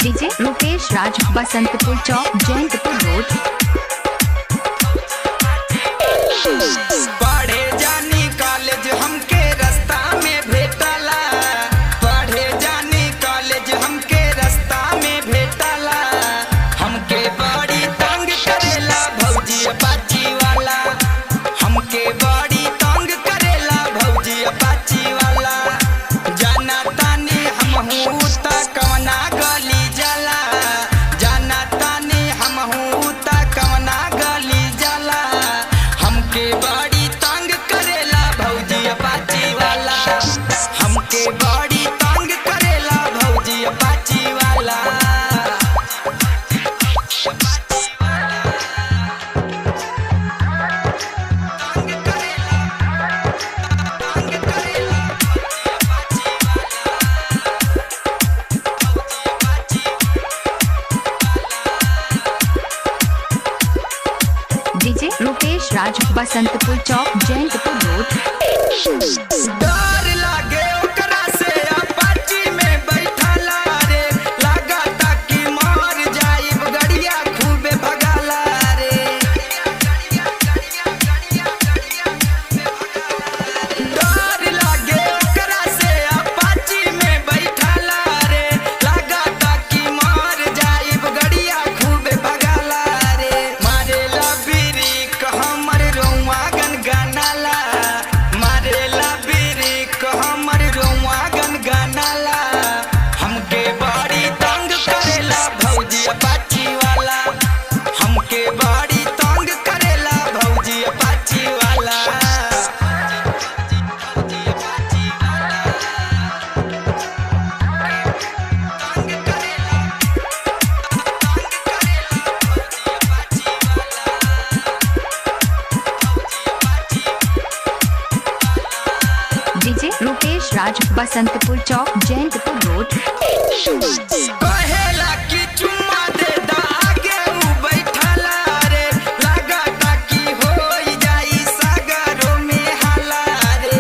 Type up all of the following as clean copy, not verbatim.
DJ Rupesh राज, बसंतपुर चौक, Jayantpur road. पढ़े जानी college हमके रास्ता में भेटला, पढ़े जानी कॉलेज हमके रास्ता में भेटला। हमके बड़ी तंग करेला भौजी अपाची वाला, हमके बड़ी तंग करेला भौजी अपाची वाला। जाना तानी हमहू त कवना गली जाला, जाना तानी हमहू त कवना गली जाला। हमके बड़ी तंग करेला भौजी अपाची वाला, हमके बड़ी तंग करेला भौजी अपाची वाला। डीजे रुपेश राज, बसंतपुर चौक, जयंतपुर रोड। डर लागे ओकरा से अपाची में बैठला रे, लागता कि मर जाइब गड़िया खूबे भगाला रे। डर लागे ओकरा से अपाची में बैठला रे, लागता कि मर जाइब गड़िया खूबे भगाला रे। मारेला बिरिक हमर रोआ गनगनाला, मारेला बिरिक हमर रोआ गनगनाला। हमके बड़ी तंग करेला भौजी अपाची वाला, हमके बड़ी तंग करेला भौजी अपाची वाला। डीजे रुपेश राज, बसंतपुर चौक, जयंतपुर रोड। कहेला कि चुम्मा दे दा, आगे उ बैठला रे, लागता कि होई जाई सागरों में हाला रे।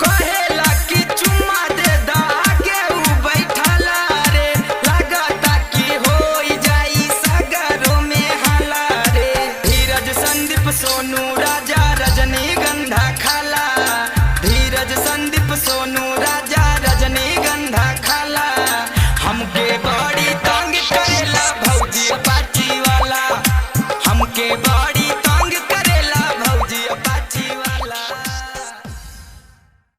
कहेला कि चुम्मा दे दा, आगे उ बैठला रे, लागता कि होई जाई सागरों में हाला रे। धीरज संदीप सोनू राजा रजनीगंधा खाला, धीरज संदीप सोनू राजा रजनीगंधा खाला।